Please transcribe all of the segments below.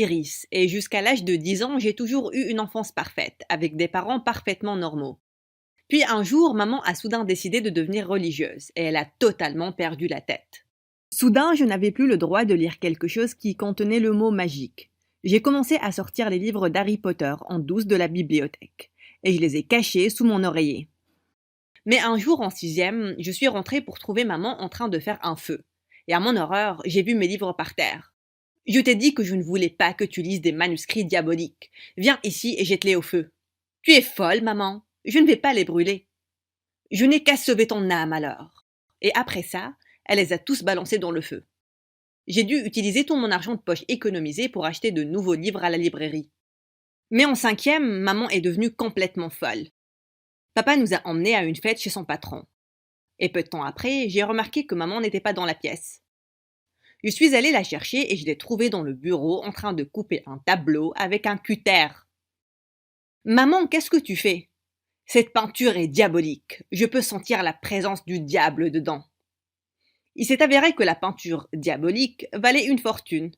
Iris, et jusqu'à l'âge de 10 ans, j'ai toujours eu une enfance parfaite, avec des parents parfaitement normaux. Puis un jour, maman a soudain décidé de devenir religieuse, et elle a totalement perdu la tête. Soudain, je n'avais plus le droit de lire quelque chose qui contenait le mot magique. J'ai commencé à sortir les livres d'Harry Potter en douce de la bibliothèque, et je les ai cachés sous mon oreiller. Mais un jour en sixième, je suis rentrée pour trouver maman en train de faire un feu. Et à mon horreur, j'ai vu mes livres par terre. Je t'ai dit que je ne voulais pas que tu lises des manuscrits diaboliques. Viens ici et jette-les au feu. Tu es folle, maman. Je ne vais pas les brûler. Je n'ai qu'à sauver ton âme alors. Et après ça, elle les a tous balancés dans le feu. J'ai dû utiliser tout mon argent de poche économisé pour acheter de nouveaux livres à la librairie. Mais en cinquième, maman est devenue complètement folle. Papa nous a emmenés à une fête chez son patron. Et peu de temps après, j'ai remarqué que maman n'était pas dans la pièce. Je suis allée la chercher et je l'ai trouvée dans le bureau en train de couper un tableau avec un cutter. Maman, qu'est-ce que tu fais? Cette peinture est diabolique. Je peux sentir la présence du diable dedans. Il s'est avéré que la peinture diabolique valait une fortune.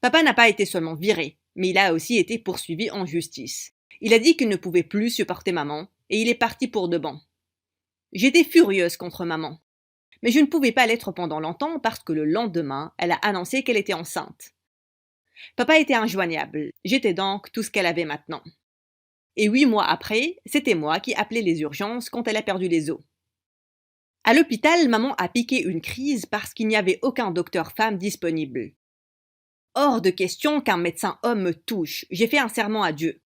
Papa n'a pas été seulement viré, mais il a aussi été poursuivi en justice. Il a dit qu'il ne pouvait plus supporter maman et il est parti pour de bon. J'étais furieuse contre maman. Mais je ne pouvais pas l'être pendant longtemps parce que le lendemain, elle a annoncé qu'elle était enceinte. Papa était injoignable. J'étais donc tout ce qu'elle avait maintenant. Et 8 mois après, c'était moi qui appelais les urgences quand elle a perdu les os. À l'hôpital, maman a piqué une crise parce qu'il n'y avait aucun docteur femme disponible. Hors de question qu'un médecin homme me touche. J'ai fait un serment à Dieu.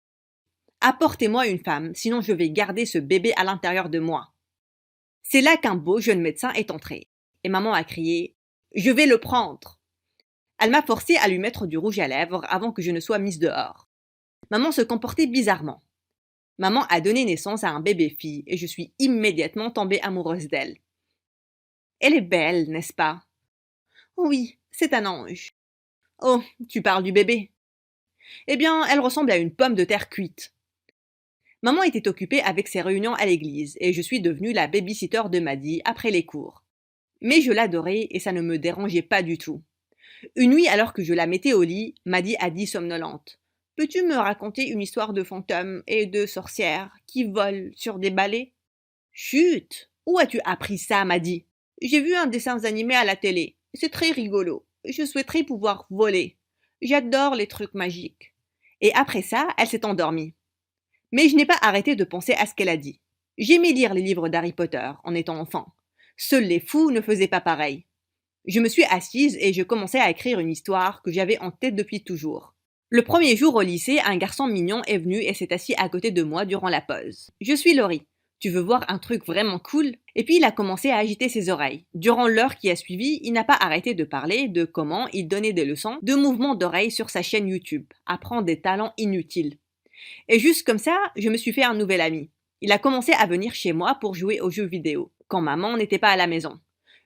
Apportez-moi une femme, sinon je vais garder ce bébé à l'intérieur de moi. C'est là qu'un beau jeune médecin est entré. Et maman a crié « Je vais le prendre !» Elle m'a forcé à lui mettre du rouge à lèvres avant que je ne sois mise dehors. Maman se comportait bizarrement. Maman a donné naissance à un bébé-fille et je suis immédiatement tombée amoureuse d'elle. Elle est belle, n'est-ce pas? Oui, c'est un ange. Oh, tu parles du bébé. Eh bien, elle ressemble à une pomme de terre cuite. Maman était occupée avec ses réunions à l'église et je suis devenue la baby-sitter de Maddy après les cours. Mais je l'adorais et ça ne me dérangeait pas du tout. Une nuit, alors que je la mettais au lit, Maddy a dit somnolente « Peux-tu me raconter une histoire de fantômes et de sorcières qui volent sur des balais ?»« Chut! Où as-tu appris ça, Maddy ? J'ai vu un dessin animé à la télé. C'est très rigolo. Je souhaiterais pouvoir voler. J'adore les trucs magiques. » Et après ça, elle s'est endormie. Mais je n'ai pas arrêté de penser à ce qu'elle a dit. J'aimais lire les livres d'Harry Potter en étant enfant. Seuls les fous ne faisaient pas pareil. Je me suis assise et je commençais à écrire une histoire que j'avais en tête depuis toujours. Le premier jour au lycée, un garçon mignon est venu et s'est assis à côté de moi durant la pause. « Je suis Laurie. Tu veux voir un truc vraiment cool ?» Et puis il a commencé à agiter ses oreilles. Durant l'heure qui a suivi, il n'a pas arrêté de parler de comment il donnait des leçons de mouvements d'oreilles sur sa chaîne YouTube. Apprendre des talents inutiles. Et juste comme ça, je me suis fait un nouvel ami. Il a commencé à venir chez moi pour jouer aux jeux vidéo, quand maman n'était pas à la maison.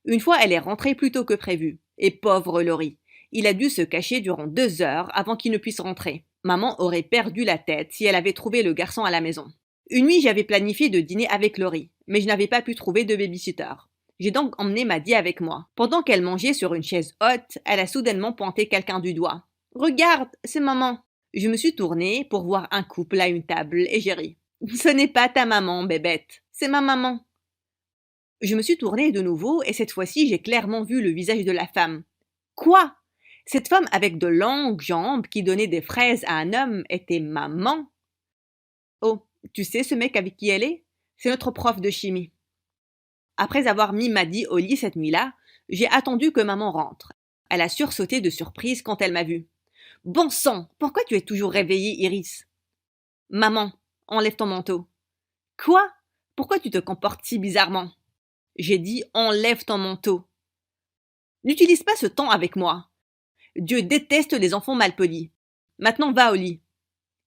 Une fois, elle est rentrée plus tôt que prévu. Et pauvre Laurie, il a dû se cacher durant 2 heures avant qu'il ne puisse rentrer. Maman aurait perdu la tête si elle avait trouvé le garçon à la maison. Une nuit, j'avais planifié de dîner avec Laurie, mais je n'avais pas pu trouver de babysitter. J'ai donc emmené Maddy avec moi. Pendant qu'elle mangeait sur une chaise haute, elle a soudainement pointé quelqu'un du doigt. « Regarde, c'est maman !» Je me suis tournée pour voir un couple à une table et j'ai ri. « Ce n'est pas ta maman, bébête, c'est ma maman. » Je me suis tournée de nouveau et cette fois-ci, j'ai clairement vu le visage de la femme. Quoi? Cette femme avec de longues jambes qui donnait des fraises à un homme était maman? Oh, tu sais ce mec avec qui elle est? C'est notre prof de chimie. Après avoir mis Maddy au lit cette nuit-là, j'ai attendu que maman rentre. Elle a sursauté de surprise quand elle m'a vue. « Bon sang, pourquoi tu es toujours réveillée, Iris ?»« Maman, enlève ton manteau. »« Quoi? Pourquoi tu te comportes si bizarrement ?» J'ai dit « Enlève ton manteau. » N'utilise pas ce ton avec moi. Dieu déteste les enfants malpolis. Maintenant va au lit.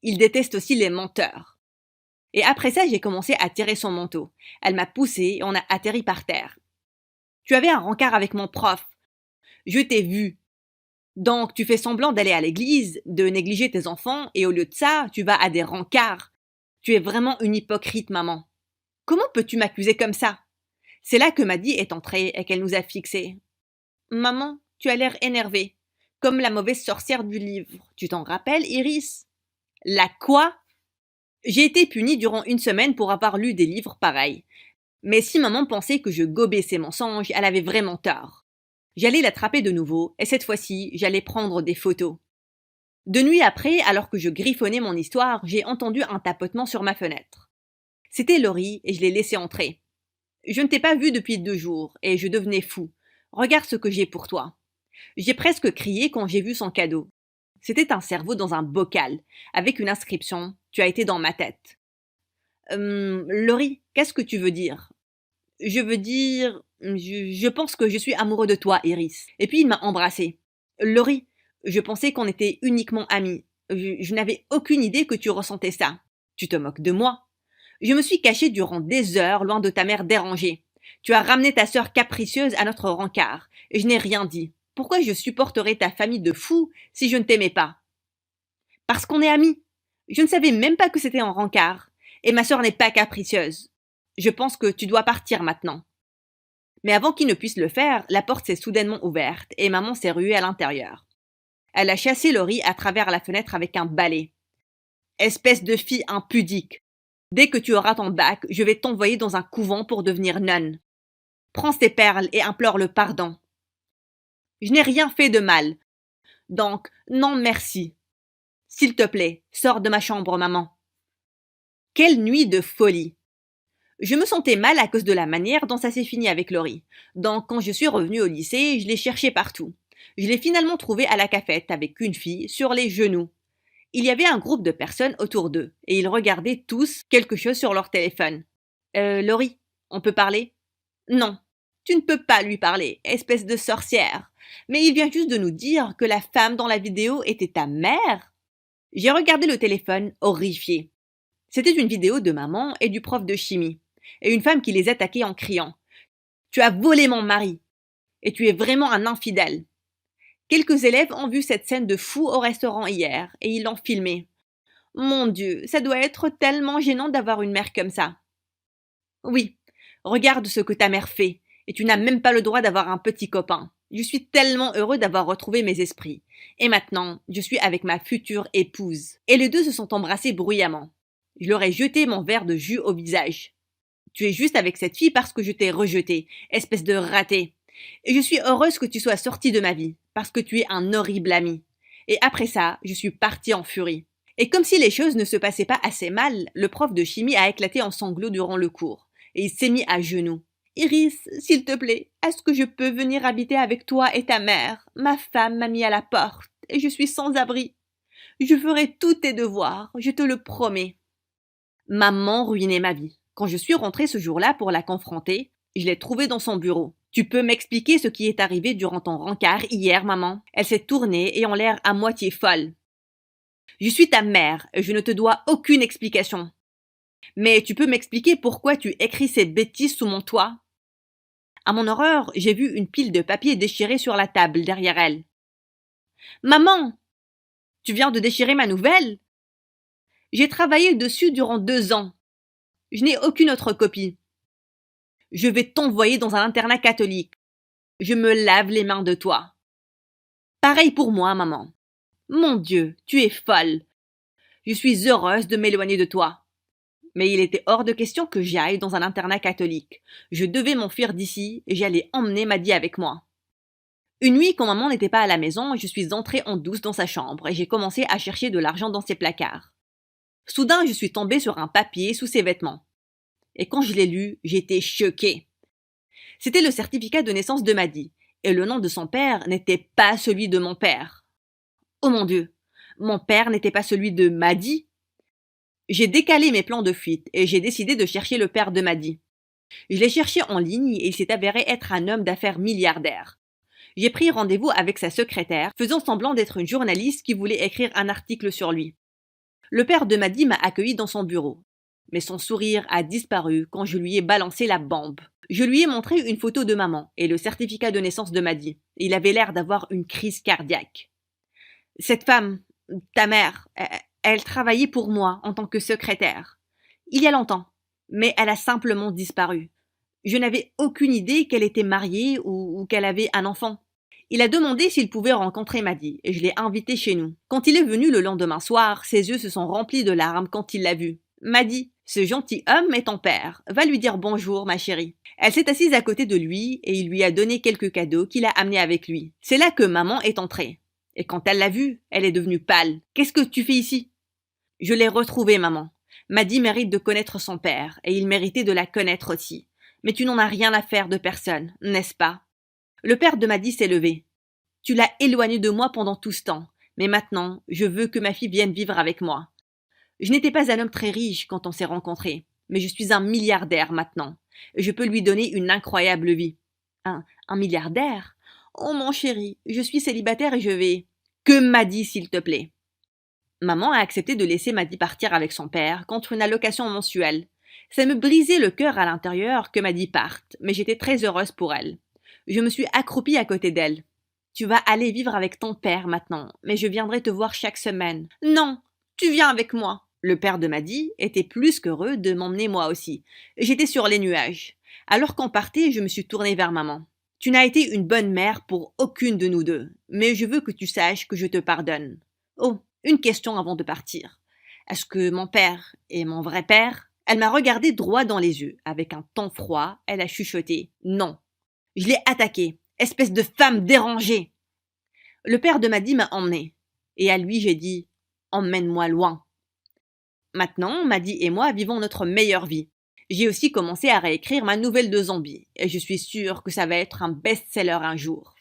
Il déteste aussi les menteurs. Et après ça, j'ai commencé à tirer son manteau. Elle m'a poussée et on a atterri par terre. Tu avais un rencard avec mon prof. Je t'ai vu. Donc, tu fais semblant d'aller à l'église, de négliger tes enfants, et au lieu de ça, tu vas à des rencarts. Tu es vraiment une hypocrite, maman. Comment peux-tu m'accuser comme ça? C'est là que Maddy est entrée et qu'elle nous a fixés. Maman, tu as l'air énervée. Comme la mauvaise sorcière du livre. Tu t'en rappelles, Iris? La quoi? J'ai été punie durant une semaine pour avoir lu des livres pareils. Mais si maman pensait que je gobais ses mensonges, elle avait vraiment tort. J'allais l'attraper de nouveau, et cette fois-ci, j'allais prendre des photos. De nuit après, alors que je griffonnais mon histoire, j'ai entendu un tapotement sur ma fenêtre. C'était Laurie, et je l'ai laissé entrer. Je ne t'ai pas vu depuis 2 jours, et je devenais fou. Regarde ce que j'ai pour toi. J'ai presque crié quand j'ai vu son cadeau. C'était un cerveau dans un bocal, avec une inscription « Tu as été dans ma tête ». Laurie, qu'est-ce que tu veux dire? Je veux dire, je pense que je suis amoureux de toi, Iris. Et puis il m'a embrassée. Laurie, je pensais qu'on était uniquement amis. Je n'avais aucune idée que tu ressentais ça. Tu te moques de moi. Je me suis cachée durant des heures loin de ta mère dérangée. Tu as ramené ta sœur capricieuse à notre rencard, et je n'ai rien dit. Pourquoi je supporterais ta famille de fous si je ne t'aimais pas? Parce qu'on est amis. Je ne savais même pas que c'était en rencard. Et ma sœur n'est pas capricieuse. Je pense que tu dois partir maintenant. Mais avant qu'il ne puisse le faire, la porte s'est soudainement ouverte et maman s'est ruée à l'intérieur. Elle a chassé Laurie à travers la fenêtre avec un balai. Espèce de fille impudique. Dès que tu auras ton bac, je vais t'envoyer dans un couvent pour devenir nonne. Prends ces perles et implore le pardon. Je n'ai rien fait de mal. Donc, non merci. S'il te plaît, sors de ma chambre, maman. Quelle nuit de folie! Je me sentais mal à cause de la manière dont ça s'est fini avec Laurie. Donc, quand je suis revenue au lycée, je l'ai cherché partout. Je l'ai finalement trouvé à la cafette avec une fille sur les genoux. Il y avait un groupe de personnes autour d'eux et ils regardaient tous quelque chose sur leur téléphone. Laurie, on peut parler? Non, tu ne peux pas lui parler, espèce de sorcière. Mais il vient juste de nous dire que la femme dans la vidéo était ta mère. J'ai regardé le téléphone, horrifiée. C'était une vidéo de maman et du prof de chimie, et une femme qui les attaquait en criant « Tu as volé mon mari, et tu es vraiment un infidèle ». Quelques élèves ont vu cette scène de fou au restaurant hier, et ils l'ont filmée. Mon Dieu, ça doit être tellement gênant d'avoir une mère comme ça. Oui, regarde ce que ta mère fait, et tu n'as même pas le droit d'avoir un petit copain. Je suis tellement heureux d'avoir retrouvé mes esprits. Et maintenant, je suis avec ma future épouse. Et les deux se sont embrassés bruyamment. Je leur ai jeté mon verre de jus au visage. Tu es juste avec cette fille parce que je t'ai rejeté, espèce de raté. Et je suis heureuse que tu sois sortie de ma vie, parce que tu es un horrible ami. Et après ça, je suis partie en furie. Et comme si les choses ne se passaient pas assez mal, le prof de chimie a éclaté en sanglots durant le cours. Et il s'est mis à genoux. Iris, s'il te plaît, est-ce que je peux venir habiter avec toi et ta mère? Ma femme m'a mis à la porte, et je suis sans abri. Je ferai tous tes devoirs, je te le promets. Maman ruinait ma vie. Quand je suis rentrée ce jour-là pour la confronter, je l'ai trouvée dans son bureau. Tu peux m'expliquer ce qui est arrivé durant ton rencard hier, maman? Elle s'est tournée et en l'air à moitié folle. Je suis ta mère et je ne te dois aucune explication. Mais tu peux m'expliquer pourquoi tu écris ces bêtises sous mon toit? À mon horreur, j'ai vu une pile de papier déchirée sur la table derrière elle. Maman! Tu viens de déchirer ma nouvelle? J'ai travaillé dessus durant 2 ans. Je n'ai aucune autre copie. Je vais t'envoyer dans un internat catholique. Je me lave les mains de toi. Pareil pour moi, maman. Mon Dieu, tu es folle. Je suis heureuse de m'éloigner de toi. Mais il était hors de question que j'aille dans un internat catholique. Je devais m'enfuir d'ici et j'allais emmener Maddy avec moi. Une nuit, quand maman n'était pas à la maison, je suis entrée en douce dans sa chambre et j'ai commencé à chercher de l'argent dans ses placards. Soudain, je suis tombée sur un papier sous ses vêtements. Et quand je l'ai lu, j'étais choquée. C'était le certificat de naissance de Maddy, et le nom de son père n'était pas celui de mon père. Oh mon Dieu, mon père n'était pas celui de Maddy? J'ai décalé mes plans de fuite et j'ai décidé de chercher le père de Maddy. Je l'ai cherché en ligne et il s'est avéré être un homme d'affaires milliardaire. J'ai pris rendez-vous avec sa secrétaire, faisant semblant d'être une journaliste qui voulait écrire un article sur lui. Le père de Maddy m'a accueilli dans son bureau. Mais son sourire a disparu quand je lui ai balancé la bombe. Je lui ai montré une photo de maman et le certificat de naissance de Maddy. Il avait l'air d'avoir une crise cardiaque. Cette femme, ta mère, elle travaillait pour moi en tant que secrétaire. Il y a longtemps, mais elle a simplement disparu. Je n'avais aucune idée qu'elle était mariée ou qu'elle avait un enfant. Il a demandé s'il pouvait rencontrer Maddy et je l'ai invité chez nous. Quand il est venu le lendemain soir, ses yeux se sont remplis de larmes quand il l'a vu. Maddy, ce gentil homme est ton père. Va lui dire bonjour, ma chérie. Elle s'est assise à côté de lui et il lui a donné quelques cadeaux qu'il a amenés avec lui. C'est là que maman est entrée. Et quand elle l'a vu, elle est devenue pâle. Qu'est-ce que tu fais ici? Je l'ai retrouvé, maman. Maddy mérite de connaître son père et il méritait de la connaître aussi. Mais tu n'en as rien à faire de personne, n'est-ce pas? Le père de Maddy s'est levé. Tu l'as éloigné de moi pendant tout ce temps, mais maintenant, je veux que ma fille vienne vivre avec moi. Je n'étais pas un homme très riche quand on s'est rencontrés, mais je suis un milliardaire maintenant. Je peux lui donner une incroyable vie. Un milliardaire? Oh mon chéri, je suis célibataire et je vais... Que Maddy, s'il te plaît. Maman a accepté de laisser Maddy partir avec son père contre une allocation mensuelle. Ça me brisait le cœur à l'intérieur que Maddy parte, mais j'étais très heureuse pour elle. Je me suis accroupie à côté d'elle. Tu vas aller vivre avec ton père maintenant, mais je viendrai te voir chaque semaine. Non, tu viens avec moi. Le père de Maddy était plus qu'heureux de m'emmener moi aussi. J'étais sur les nuages. Alors qu'on partait, je me suis tournée vers maman. Tu n'as été une bonne mère pour aucune de nous deux, mais je veux que tu saches que je te pardonne. Oh, une question avant de partir. Est-ce que mon père est mon vrai père? Elle m'a regardé droit dans les yeux. Avec un ton froid, elle a chuchoté. Non. Je l'ai attaqué. Espèce de femme dérangée. Le père de Maddy m'a emmené. Et à lui, j'ai dit, emmène-moi loin. Maintenant, Maddy et moi vivons notre meilleure vie. J'ai aussi commencé à réécrire ma nouvelle de zombie. Et je suis sûre que ça va être un best-seller un jour.